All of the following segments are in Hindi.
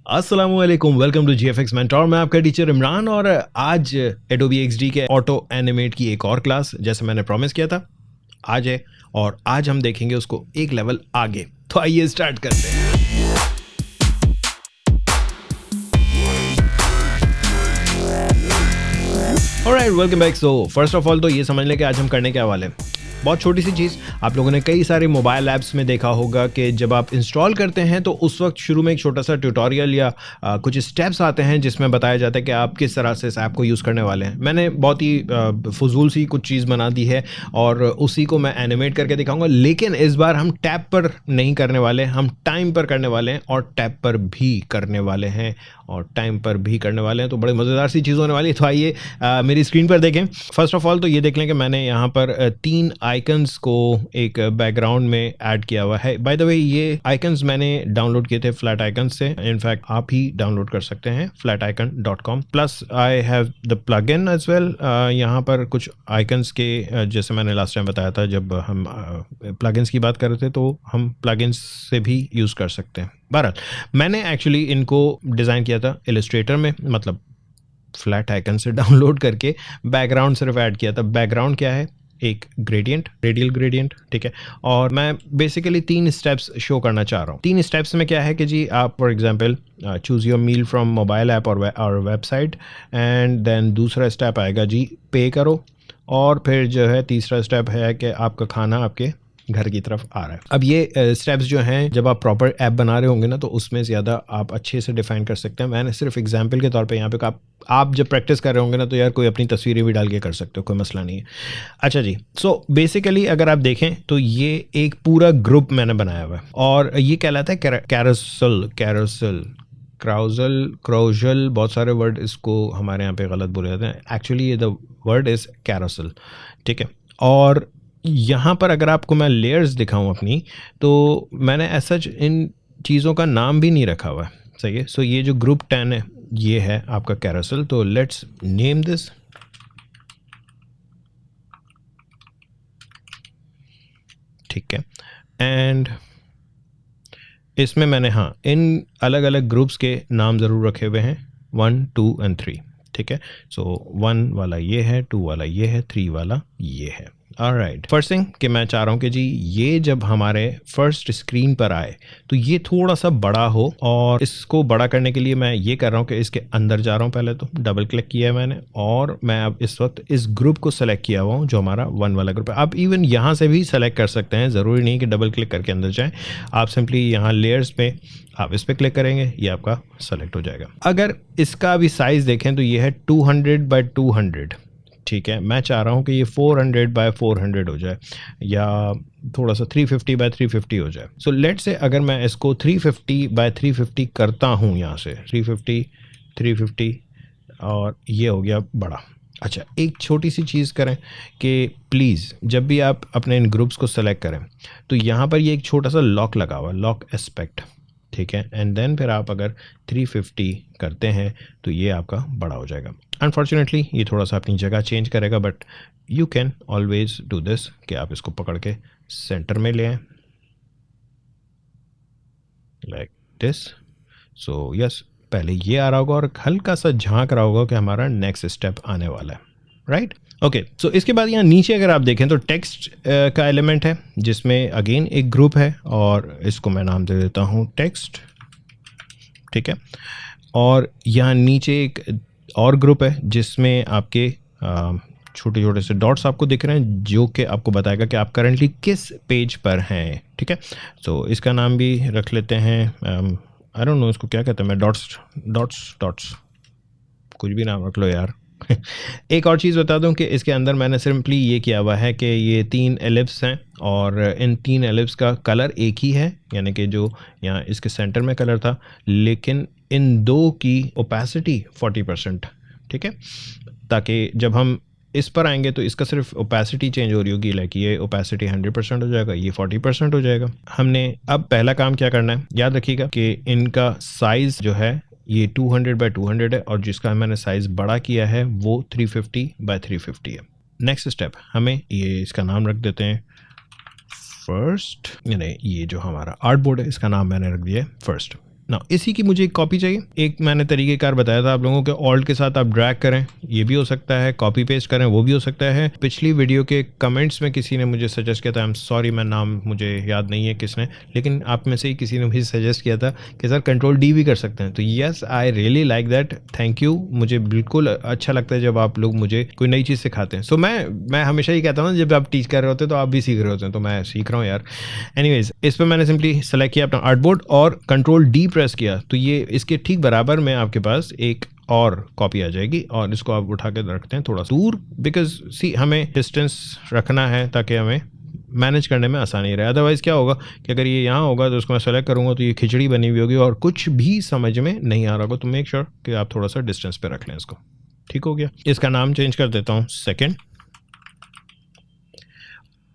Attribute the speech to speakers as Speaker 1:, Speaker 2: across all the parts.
Speaker 1: अस्सलामुअलैकुम, वेलकम टू जीएफएक्स मेंटोर। मैं आपका टीचर इमरान और आज एडोबी एक्सडी के ऑटो एनिमेट की एक और क्लास जैसे मैंने प्रॉमिस किया था आज है और आज हम देखेंगे उसको एक लेवल आगे। तो आइए स्टार्ट करते हैं। Alright, welcome back. So first of all तो ये समझ लें कि आज हम करने क्या वाले हैं। बहुत छोटी सी चीज़, आप लोगों ने कई सारे मोबाइल ऐप्स में देखा होगा कि जब आप इंस्टॉल करते हैं तो उस वक्त शुरू में एक छोटा सा ट्यूटोरियल या कुछ स्टेप्स आते हैं जिसमें बताया जाता है कि आप किस तरह से इस ऐप को यूज़ करने वाले हैं। मैंने बहुत ही फजूल सी कुछ चीज़ बना दी है और उसी को मैं एनिमेट करके दिखाऊंगा, लेकिन इस बार हम टैब पर नहीं करने वाले, हम टाइम पर करने वाले हैं और टैब पर भी करने वाले हैं और टाइम पर भी करने वाले हैं। तो बड़े मज़ेदार सी चीज़ होने वाली है। तो आइए मेरी स्क्रीन पर देखें। फर्स्ट ऑफ ऑल तो ये देख लें कि मैंने यहाँ पर 3 आइकन्स को एक बैकग्राउंड में ऐड किया हुआ है। बाय द वे ये आइकन्स मैंने डाउनलोड किए थे फ्लैट आइकन्स से। इनफैक्ट आप ही डाउनलोड कर सकते हैं flaticon.com। Plus I have the plugin as well. यहाँ पर कुछ आइकन्स के जैसे मैंने लास्ट टाइम बताया था, जब हम प्लगइन्स की बात कर रहे थे तो हम प्लगइन्स से भी यूज़ कर सकते हैं। बहरहाल मैंने एक्चुअली इनको डिज़ाइन किया था इलस्ट्रेटर में, मतलब फ्लैट आइकन से डाउनलोड करके बैकग्राउंड सिर्फ ऐड किया था। बैकग्राउंड क्या है? एक ग्रेडियंट, रेडियल ग्रेडियंट, ठीक है। और मैं बेसिकली 3 स्टेप्स शो करना चाह रहा हूँ। 3 स्टेप्स में क्या है कि जी आप for example choose your meal from mobile app और वेबसाइट, एंड देन दूसरा स्टेप आएगा जी पे करो, और फिर जो है तीसरा स्टेप है कि आपका खाना आपके घर की तरफ आ रहा है। अब ये स्टेप्स जो हैं जब आप प्रॉपर ऐप बना रहे होंगे ना तो उसमें ज़्यादा आप अच्छे से डिफाइन कर सकते हैं। मैंने सिर्फ एग्जांपल के तौर पे यहाँ पे आप जब प्रैक्टिस कर रहे होंगे ना तो यार कोई अपनी तस्वीरें भी डाल के कर सकते हो, कोई मसला नहीं है। अच्छा जी, सो बेसिकली अगर आप देखें तो ये एक पूरा ग्रुप मैंने बनाया हुआ है और ये कहलाता है क्राउजल, बहुत सारे वर्ड इसको हमारे यहाँ पे गलत बोले जाते हैं। एक्चुअली ये द वर्ड इज़ कैरोसल, ठीक है। और यहाँ पर अगर आपको मैं लेयर्स दिखाऊं अपनी, तो मैंने ऐसा इन चीज़ों का नाम भी नहीं रखा हुआ है, सही है। सो ये जो ग्रुप 10 है ये है आपका कैरोसल। तो लेट्स नेम दिस, ठीक है। एंड इसमें मैंने इन अलग अलग ग्रुप्स के नाम ज़रूर रखे हुए हैं, 1, 2 एंड 3, ठीक है। सो 1 वाला ये है, 2 वाला ये है, 3 वाला ये है। ऑलराइट, फर्स्ट थिंग कि मैं चाह रहा हूँ कि जी ये जब हमारे फर्स्ट स्क्रीन पर आए तो ये थोड़ा सा बड़ा हो, और इसको बड़ा करने के लिए मैं ये कर रहा हूँ कि इसके अंदर जा रहा हूँ। पहले तो डबल क्लिक किया है मैंने और मैं अब इस वक्त इस ग्रुप को सेलेक्ट किया हुआ हूँ जो हमारा 1 वाला ग्रुप है। आप इवन यहाँ से भी सेलेक्ट कर सकते हैं, ज़रूरी नहीं कि डबल क्लिक करके अंदर जाएँ। आप सिंपली यहाँ लेयर्स पे आप इस पर क्लिक करेंगे, ये आपका सेलेक्ट हो जाएगा। अगर इसका भी साइज़ देखें तो ये है 200 बाई 200, ठीक है। मैं चाह रहा हूँ कि ये 400 बाय 400 हो जाए या थोड़ा सा 350 बाय 350 हो जाए। सो लेट्स से अगर मैं इसको 350 बाय 350 करता हूँ, यहाँ से 350 और ये हो गया बड़ा। अच्छा, एक छोटी सी चीज़ करें कि प्लीज़ जब भी आप अपने इन ग्रुप्स को सेलेक्ट करें तो यहाँ पर ये एक छोटा सा लॉक लगा हुआ है, लॉक एस्पेक्ट, ठीक है। एंड देन फिर आप अगर 350 करते हैं तो ये आपका बड़ा हो जाएगा। अनफॉर्चुनेटली ये थोड़ा सा अपनी जगह चेंज करेगा, but you can always do this कि आप इसको पकड़ के सेंटर में ले आएं लाइक दिस। सो यस, पहले ये आ रहा होगा और हल्का सा झांक रहा होगा कि हमारा नेक्स्ट स्टेप आने वाला है, राइट। ओके, सो इसके बाद यहाँ नीचे अगर आप देखें तो टेक्स्ट का एलिमेंट है जिसमें अगेन एक ग्रुप है और इसको मैं नाम दे देता हूँ टेक्स्ट, ठीक है। और यहाँ नीचे एक और ग्रुप है जिसमें आपके छोटे छोटे से डॉट्स आपको दिख रहे हैं जो कि आपको बताएगा कि आप करंटली किस पेज पर हैं, ठीक है। तो इसका नाम भी रख लेते हैं, आई डोंट नो इसको क्या कहते हैं, मैं डॉट्स कुछ भी नाम रख लो यार। एक और चीज़ बता दूं कि इसके अंदर मैंने सिंपली ये किया हुआ है कि ये 3 एलिप्स हैं और इन 3 एलिप्स का कलर एक ही है, यानी कि जो यहाँ इसके सेंटर में कलर था, लेकिन इन 2 की ओपेसिटी 40%, ठीक है। ताकि जब हम इस पर आएंगे तो इसका सिर्फ ओपेसिटी चेंज हो रही होगी, लाइक ये ओपेसिटी 100% हो जाएगा, ये 40% हो जाएगा। हमने अब पहला काम क्या करना है, याद रखिएगा कि इनका साइज़ जो है ये 200 बाय 200 है और जिसका मैंने साइज़ बड़ा किया है वो 350 बाय 350 है। नेक्स्ट स्टेप, हमें ये इसका नाम रख देते हैं फर्स्ट, यानी ये जो हमारा आर्ट बोर्ड है इसका नाम मैंने रख दिया है फर्स्ट। ना इसी की मुझे एक कॉपी चाहिए। एक मैंने तरीकेकार बताया था आप लोगों के, ऑल्ट के साथ आप ड्रैग करें, ये भी हो सकता है, कॉपी पेस्ट करें, वो भी हो सकता है। पिछली वीडियो के कमेंट्स में किसी ने मुझे सजेस्ट किया था, आई एम सॉरी मैं नाम मुझे याद नहीं है किसने, लेकिन आप में से ही किसी ने मुझे सजेस्ट किया था कि सर कंट्रोल डी भी कर सकते हैं। तो yes, I really like that, thank you. मुझे बिल्कुल अच्छा लगता है जब आप लोग मुझे कोई नई चीज़ सिखाते हैं। सो मैं हमेशा ही कहता हूँ जब आप टीच कर रहे होते हैं तो आप भी सीख रहे होते हैं, तो मैं सीख रहा हूँ यार। एनीवेज, इस पर मैंने सिंपली सेलेक्ट किया अपना आर्टबोर्ड और कंट्रोल डी प्रेस किया, तो ये इसके ठीक बराबर में आपके पास एक और कॉपी आ जाएगी और इसको आप उठा के रखते हैं थोड़ा दूर, बिकॉज सी हमें डिस्टेंस रखना है ताकि हमें मैनेज करने में आसानी रहे। अदरवाइज़ क्या होगा कि अगर ये यहाँ होगा तो उसको मैं सेलेक्ट करूँगा तो ये खिचड़ी बनी हुई होगी और कुछ भी समझ में नहीं आ रहा होगा। तो मेक श्योर कि आप थोड़ा सा डिस्टेंस पे रख लें इसको। ठीक हो गया। इसका नाम चेंज कर देता हूँ सेकेंड,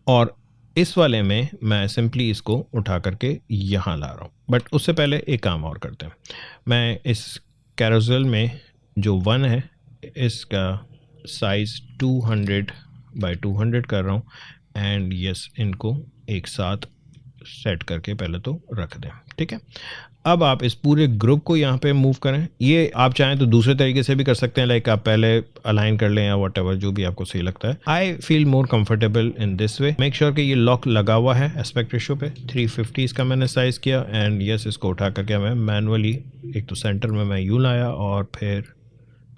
Speaker 1: और इस वाले में मैं सिंपली इसको उठा करके यहाँ ला रहा हूँ। बट उससे पहले एक काम और करते हैं। मैं इस कैरोसेल में जो 1 है इसका साइज़ 200 बाय 200 कर रहा हूँ एंड यस, इनको एक साथ सेट करके पहले तो रख दें। ठीक है, अब आप इस पूरे ग्रुप को यहाँ पे मूव करें। ये आप चाहें तो दूसरे तरीके से भी कर सकते हैं, लाइक आप पहले अलाइन कर लें या व्हाटएवर, जो भी आपको सही लगता है। I feel more comfortable in this way. Make sure कि ये लॉक लगा हुआ है एस्पेक्ट रेशियो पे। 350 इसका मैंने साइज किया एंड यस, इसको उठा करके मैं मैनुअली एक तो सेंटर में मैं यूँ लाया और फिर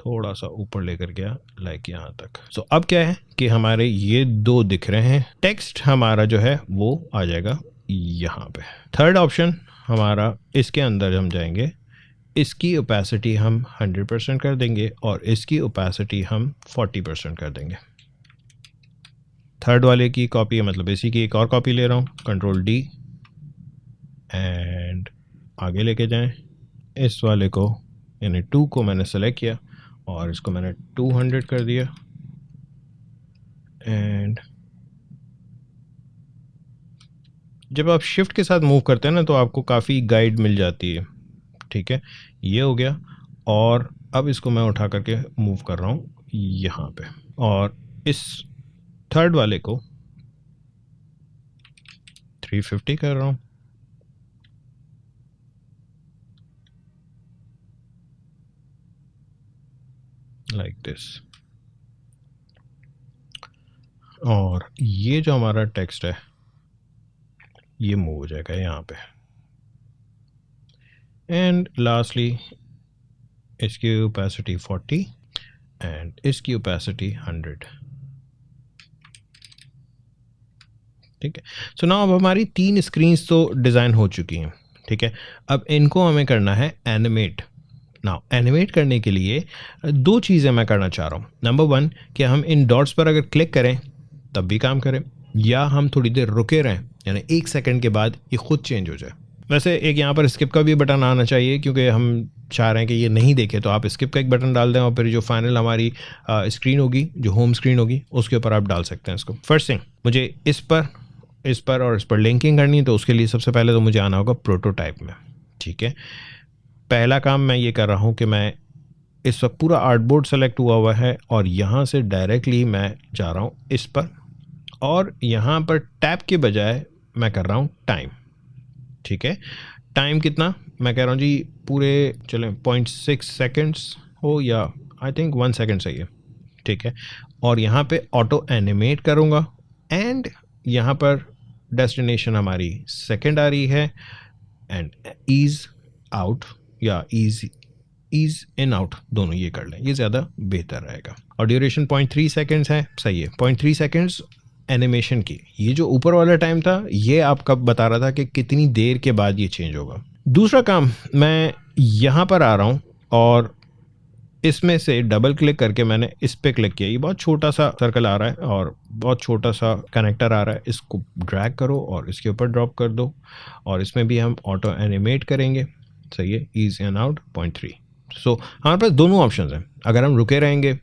Speaker 1: थोड़ा सा ऊपर लेकर गया लाइक यहाँ तक। सो अब क्या है कि हमारे ये 2 दिख रहे हैं, टेक्स्ट हमारा जो है वो आ जाएगा यहाँ पे। थर्ड ऑप्शन हमारा, इसके अंदर हम जाएंगे, इसकी ओपेसिटी हम 100% कर देंगे और इसकी ओपेसिटी हम 40% कर देंगे। थर्ड वाले की कॉपी है, मतलब इसी की एक और कॉपी ले रहा हूँ, कंट्रोल डी एंड आगे लेके जाएं। इस वाले को यानी 2 को मैंने सेलेक्ट किया और इसको मैंने 200 कर दिया एंड जब आप शिफ्ट के साथ मूव करते हैं ना तो आपको काफ़ी गाइड मिल जाती है। ठीक है, ये हो गया और अब इसको मैं उठा करके मूव कर रहा हूँ यहाँ पे और इस थर्ड वाले को 350 कर रहा हूँ लाइक दिस, और ये जो हमारा टेक्स्ट है ये मूव हो जाएगा यहाँ पे। एंड लास्टली इसकी ओपेसिटी 40 एंड इसकी ओपेसिटी 100। ठीक है, सो नाउ अब हमारी 3 स्क्रीन्स तो डिज़ाइन हो चुकी हैं। ठीक है, अब इनको हमें करना है एनिमेट। नाउ एनिमेट करने के लिए 2 चीज़ें मैं करना चाह रहा हूँ। नंबर 1 कि हम इन डॉट्स पर अगर क्लिक करें तब भी काम करें, या हम थोड़ी देर रुके रहें, यानी 1 सेकंड के बाद ये खुद चेंज हो जाए। वैसे एक यहाँ पर स्किप का भी बटन आना चाहिए क्योंकि हम चाह रहे हैं कि ये नहीं देखे, तो आप स्किप का एक बटन डाल दें और फिर जो फाइनल हमारी स्क्रीन होगी, जो होम स्क्रीन होगी, उसके ऊपर आप डाल सकते हैं इसको। फर्स्ट थिंग, मुझे इस पर और इस पर लिंकिंग करनी है, तो उसके लिए सबसे पहले तो मुझे आना होगा प्रोटोटाइप में। ठीक है, पहला काम मैं ये कर रहा हूँ कि मैं इस वक्त पूरा आर्टबोर्ड सेलेक्ट हुआ है और यहाँ से डायरेक्टली मैं जा रहा हूँ इस पर, और यहाँ पर टैप के बजाय मैं कर रहा हूँ टाइम। ठीक है, टाइम कितना मैं कह रहा हूँ जी, पूरे चलें 0.6 सेकेंड्स हो या आई थिंक 1 सेकेंड सही है। ठीक है, और यहाँ पे ऑटो एनिमेट करूँगा एंड यहाँ पर डेस्टिनेशन हमारी सेकेंड आ रही है एंड ईज आउट या ईज इन आउट दोनों ये कर लें, ये ज़्यादा बेहतर रहेगा। और ड्यूरेशन 0.3 सेकेंड्स है, सही है, 0.3 सेकेंड्स एनिमेशन की। ये जो ऊपर वाला टाइम था ये आपका बता रहा था कि कितनी देर के बाद ये चेंज होगा। दूसरा काम, मैं यहाँ पर आ रहा हूँ और इसमें से डबल क्लिक करके मैंने इस पे क्लिक किया। ये बहुत छोटा सा सर्कल आ रहा है और बहुत छोटा सा कनेक्टर आ रहा है, इसको ड्रैग करो और इसके ऊपर ड्रॉप कर दो और इसमें भी हम ऑटो एनिमेट करेंगे। सही है, ईज इन आउट 0.3। सो हमारे पास दोनों ऑप्शन हैं, अगर हम रुके रहेंगे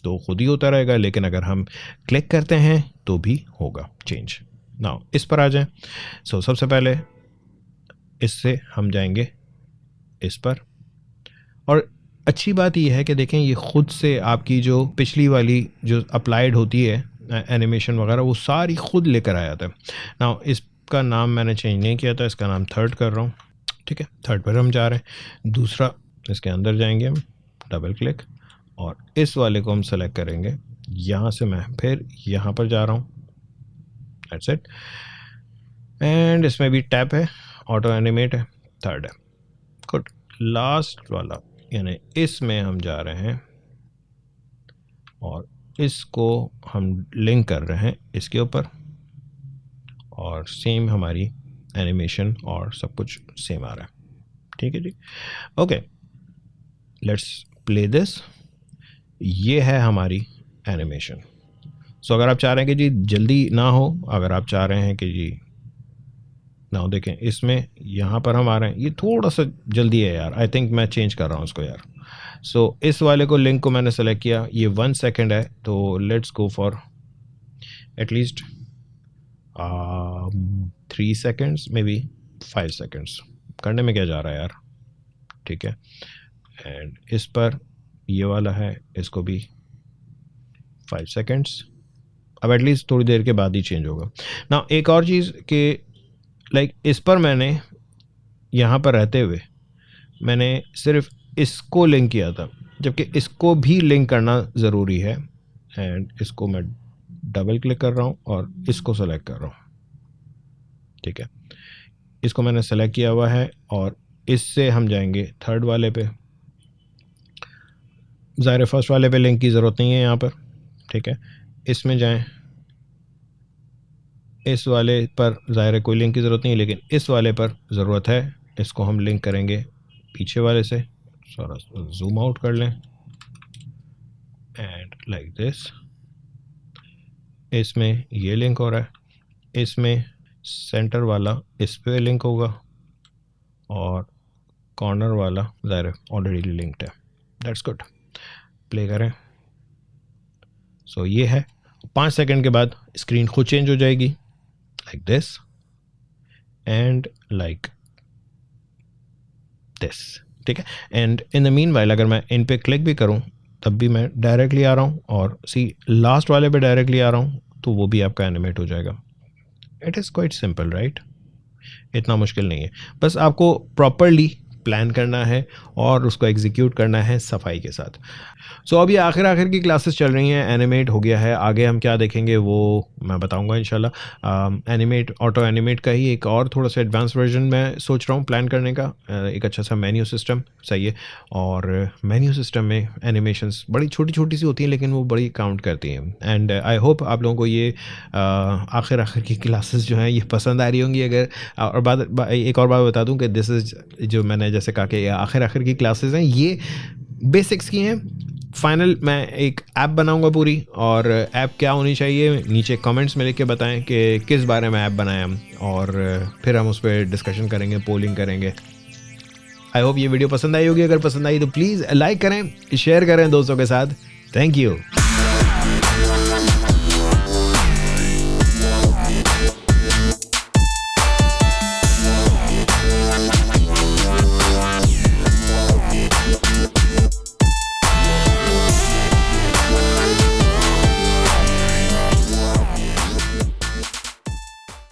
Speaker 1: तो खुद ही होता रहेगा, लेकिन अगर हम क्लिक करते हैं तो भी होगा चेंज। नाउ इस पर आ जाएं। सो सबसे पहले इससे हम जाएंगे इस पर, और अच्छी बात यह है कि देखें ये खुद से आपकी जो पिछली वाली जो अप्लाइड होती है एनिमेशन वगैरह वो सारी खुद लेकर आया था। नाउ इसका नाम मैंने चेंज नहीं किया था, इसका नाम थर्ड कर रहा हूँ ठीक है, थर्ड पर हम जा रहे हैं। दूसरा, इसके अंदर जाएंगे हम, डबल क्लिक, और इस वाले को हम सेलेक्ट करेंगे। यहाँ से मैं फिर यहाँ पर जा रहा हूँ, दैट्स इट। एंड इसमें भी टैप है, ऑटो एनिमेट है, थर्ड है, गुड। लास्ट वाला यानी इसमें हम जा रहे हैं और इसको हम लिंक कर रहे हैं इसके ऊपर, और सेम हमारी एनिमेशन और सब कुछ सेम आ रहा है। ठीक है जी, ओके, लेट्स प्ले दिस। ये है हमारी एनिमेशन। सो अगर आप चाह रहे हैं कि जी जल्दी ना हो, अगर आप चाह रहे हैं कि जी ना हो, देखें इसमें यहाँ पर हम आ रहे हैं, ये थोड़ा सा जल्दी है यार, आई थिंक मैं चेंज कर रहा हूँ इसको यार। सो इस वाले को, लिंक को मैंने सेलेक्ट किया, ये 1 सेकेंड है, तो let's go for at least 3 seconds, may be 5 seconds. करने में क्या जा रहा है यार, ठीक है। एंड इस पर ये वाला है, इसको भी 5 सेकेंड्स। अब एटलीस्ट थोड़ी देर के बाद ही चेंज होगा ना। एक और चीज़ कि लाइक इस पर मैंने यहाँ पर रहते हुए मैंने सिर्फ इसको लिंक किया था, जबकि इसको भी लिंक करना ज़रूरी है। एंड इसको मैं डबल क्लिक कर रहा हूँ और इसको सेलेक्ट कर रहा हूँ, ठीक है। इसको मैंने सेलेक्ट किया हुआ है और इससे हम जाएंगे थर्ड वाले पे। ज़ाहिर फर्स्ट वाले पे लिंक की ज़रूरत नहीं है यहाँ पर, ठीक है। इसमें जाएं, इस वाले पर ज़ाहिर कोई लिंक की ज़रूरत नहीं है, लेकिन इस वाले पर ज़रूरत है। इसको हम लिंक करेंगे पीछे वाले से, थोड़ा जूम आउट कर लें, एंड लाइक दिस। इसमें ये लिंक हो रहा है, इसमें सेंटर वाला इस पे लिंक होगा, और कॉर्नर वाला ज़ाहिर ऑलरेडी लिंक्ड है। दैट्स गुड, प्ले करें। सो ये है, 5 सेकंड के बाद स्क्रीन खुद चेंज हो जाएगी, like this and like this, ठीक है। And in the mean while अगर मैं इन पे क्लिक भी करूं तब भी मैं डायरेक्टली आ रहा हूं, और सी लास्ट वाले पे डायरेक्टली आ रहा हूं, तो वो भी आपका एनिमेट हो जाएगा। It is quite simple, right? इतना मुश्किल नहीं है, बस आपको प्रॉपरली प्लान करना है और उसको एग्जीक्यूट करना है सफाई के साथ। सो अभी आखिर की क्लासेस चल रही हैं, एनिमेट हो गया है, आगे हम क्या देखेंगे वो मैं बताऊंगा इंशाल्लाह। एनिमेट, ऑटो एनिमेट का ही एक और थोड़ा सा एडवांस वर्जन मैं सोच रहा हूँ प्लान करने का। एक अच्छा सा मेन्यू सिस्टम सही है, और मेन्यू सिस्टम में एनिमेशंस बड़ी छोटी छोटी सी होती हैं, लेकिन वो बड़ी काउंट करती हैं। एंड आई होप आप लोगों को ये आखिर की क्लासेस जो हैं ये पसंद आ रही होंगी। अगर और एक और बात बता दूं कि दिस इज़, जो मैंने जैसे कहा कि आखिर की क्लासेस हैं, ये बेसिक्स की हैं। फाइनल मैं एक ऐप बनाऊंगा पूरी, और ऐप क्या होनी चाहिए नीचे कमेंट्स में लिख के बताएं कि किस बारे में ऐप बनाएं हम, और फिर हम उस पर डिस्कशन करेंगे, पोलिंग करेंगे। आई होप ये वीडियो पसंद आई होगी। अगर पसंद आई तो प्लीज़ लाइक करें, शेयर करें दोस्तों के साथ। Thank you.